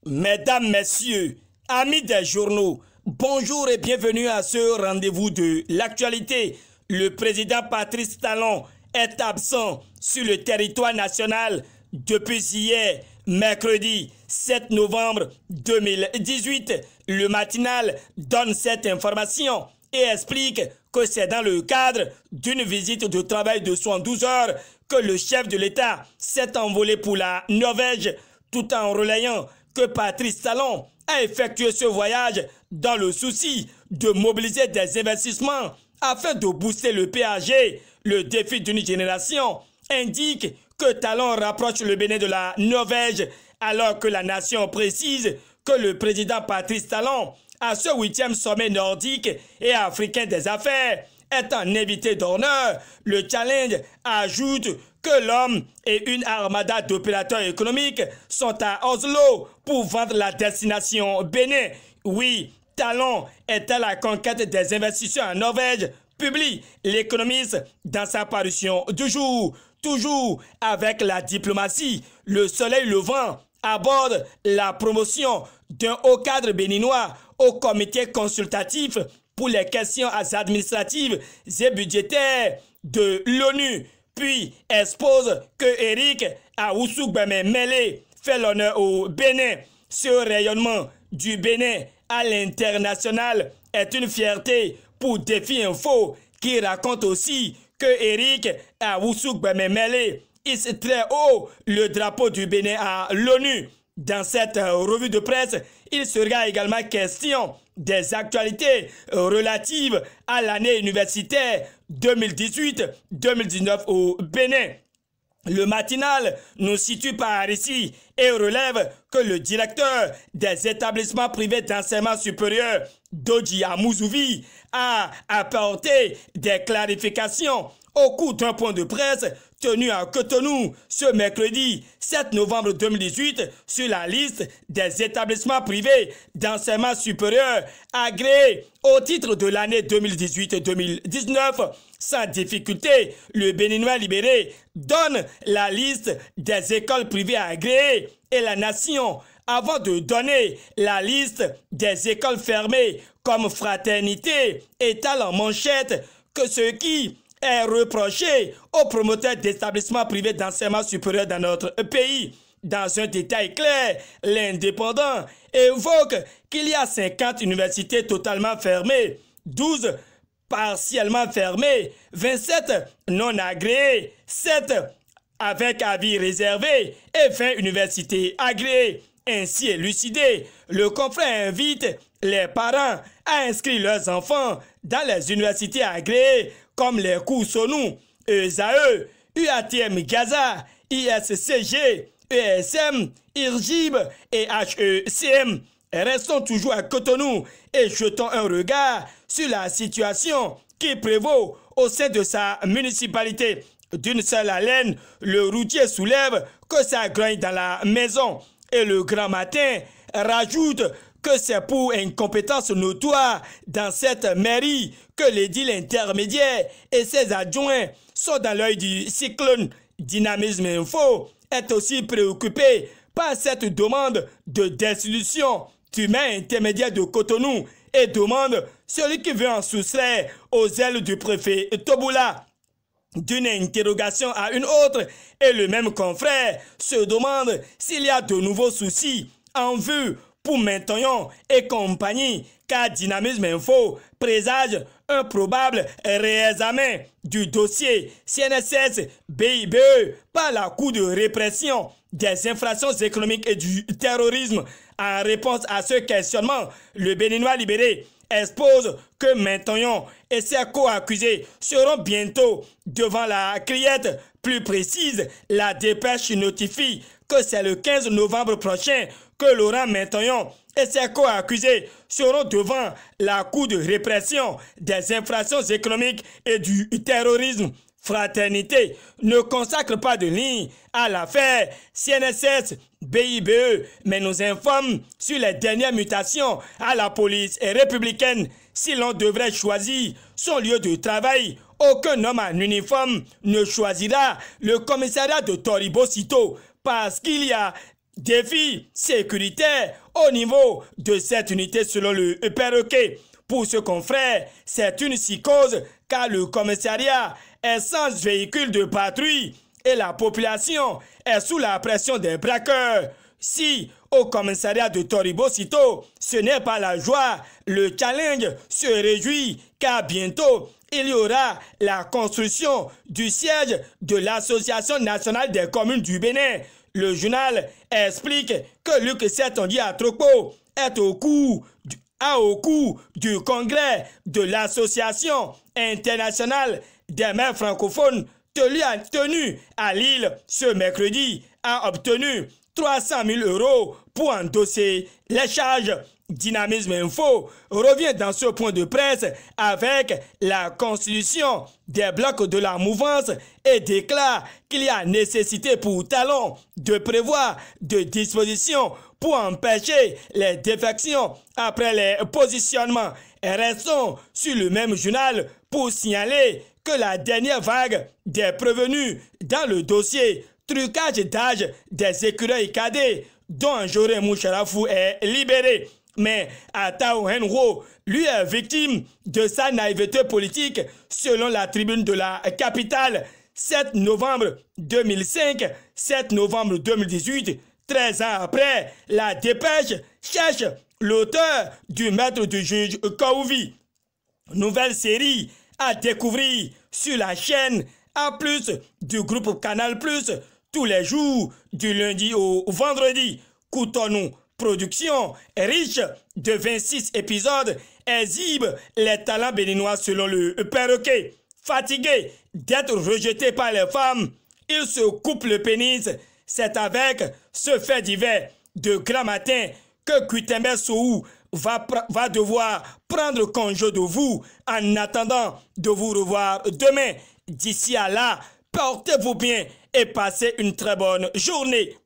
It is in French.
Mesdames, Messieurs, amis des journaux, bonjour et bienvenue à ce rendez-vous de l'actualité. Le président Patrice Talon est absent sur le territoire national depuis hier, mercredi 7 novembre 2018. Le matinal donne cette information et explique que c'est dans le cadre d'une visite de travail de 72 heures que le chef de l'État s'est envolé pour la Norvège, tout en relayant que Patrice Talon a effectué ce voyage dans le souci de mobiliser des investissements afin de booster le PAG. Le défi d'une génération indique que Talon rapproche le Bénin de la Norvège, alors que la nation précise que le président Patrice Talon, à ce 8e sommet nordique et africain des affaires, est un invité d'honneur. Le challenge ajoute que l'homme et une armada d'opérateurs économiques sont à Oslo pour vendre la destination Bénin. Oui, Talon est à la conquête des investisseurs en Norvège, publie l'économiste dans sa parution du jour. Toujours avec la diplomatie, le soleil levant aborde la promotion d'un haut cadre béninois au comité consultatif pour les questions administratives et budgétaires de l'ONU, puis expose que Eric Awoussou-Gbemé-Mélé fait l'honneur au Bénin. Ce rayonnement du Bénin à l'international est une fierté pour Défi Info, qui raconte aussi que Eric Awoussou-Gbemé-Mélé hisse très haut le drapeau du Bénin à l'ONU. Dans cette revue de presse, il sera également question des actualités relatives à l'année universitaire 2018-2019 au Bénin. Le matinal nous situe par ici et relève que le directeur des établissements privés d'enseignement supérieur, Dodji Amouzouvi, a apporté des clarifications au cours d'un point de presse tenu à Cotonou ce mercredi 7 novembre 2018 sur la liste des établissements privés d'enseignement supérieur agréés au titre de l'année 2018-2019. Sans difficulté, le Béninois libéré donne la liste des écoles privées agréées et la nation avant de donner la liste des écoles fermées comme Fraternité étale en manchette que ce qui est reproché aux promoteurs d'établissements privés d'enseignement supérieur dans notre pays. Dans un détail clair, l'Indépendant évoque qu'il y a 50 universités totalement fermées, 12 partiellement fermées, 27 non agréées, 7 avec avis réservé et 20 universités agréées. Ainsi élucidé, le confrère invite les parents à inscrire leurs enfants dans les universités agréées comme les Koussonou, ESAE, UATM Gaza, ISCG, ESM, IRGIB et HECM. Restons toujours à Cotonou et jetons un regard sur la situation qui prévaut au sein de sa municipalité. D'une seule haleine, le routier soulève que ça grogne dans la maison et le grand matin rajoute que c'est pour incompétence notoire dans cette mairie que l'édile intermédiaire et ses adjoints sont dans l'œil du cyclone. Dynamisme Info est aussi préoccupé par cette demande de dissolution du maire intermédiaire de Cotonou et demande celui qui veut en soustraire aux ailes du préfet Toboula. D'une interrogation à une autre, et le même confrère se demande s'il y a de nouveaux soucis en vue pour Maintenon et compagnie, car Dynamisme Info présage un probable réexamen du dossier CNSS BIBE par la Cour de répression des infractions économiques et du terrorisme. En réponse à ce questionnement, le Béninois libéré expose que Maintenon et ses co-accusés seront bientôt devant la criette. Plus précise, la dépêche notifie que c'est le 15 novembre prochain que Laurent Maintenon et ses co-accusés seront devant la Cour de répression des infractions économiques et du terrorisme. Fraternité ne consacre pas de ligne à l'affaire CNSS BIBE, mais nous informe sur les dernières mutations à la police républicaine. Si l'on devrait choisir son lieu de travail, aucun homme en uniforme ne choisira le commissariat de Toribo sitôt parce qu'il y a défis sécuritaires au niveau de cette unité selon le perroquet. Pour ce confrère, c'est une psychose car le commissariat est sans véhicule de patrouille et la population est sous la pression des braqueurs. Si au commissariat de Toribosito, ce n'est pas la joie, le challenge se réjouit car bientôt il y aura la construction du siège de l'Association nationale des communes du Bénin. Le journal explique que Luc Setonji Atrokpo est au cours du congrès de l'Association internationale des maires francophones tenu à Lille ce mercredi, a obtenu 300 000 € pour endosser les charges. Dynamisme Info revient dans ce point de presse avec la constitution des blocs de la mouvance et déclare qu'il y a nécessité pour Talon de prévoir des dispositions pour empêcher les défections après les positionnements. Restons sur le même journal pour signaler que la dernière vague des prévenus dans le dossier trucage d'âge des écureuils cadets dont Njore Moucharafou est libéré. Mais Atao Henro, lui, est victime de sa naïveté politique selon la tribune de la capitale. 7 novembre 2005, 7 novembre 2018, 13 ans après, la dépêche cherche l'auteur du maître du juge Kouvi. Nouvelle série à découvrir sur la chaîne A+, du groupe Canal+, tous les jours, du lundi au vendredi. Coutons-nous. Production riche de 26 épisodes exhibe les talents béninois selon le perroquet. Fatigué d'être rejeté par les femmes, il se coupe le pénis. C'est avec ce fait divers de grand matin que Kuitembe Sohou va devoir prendre congé de vous en attendant de vous revoir demain. D'ici à là, portez-vous bien et passez une très bonne journée.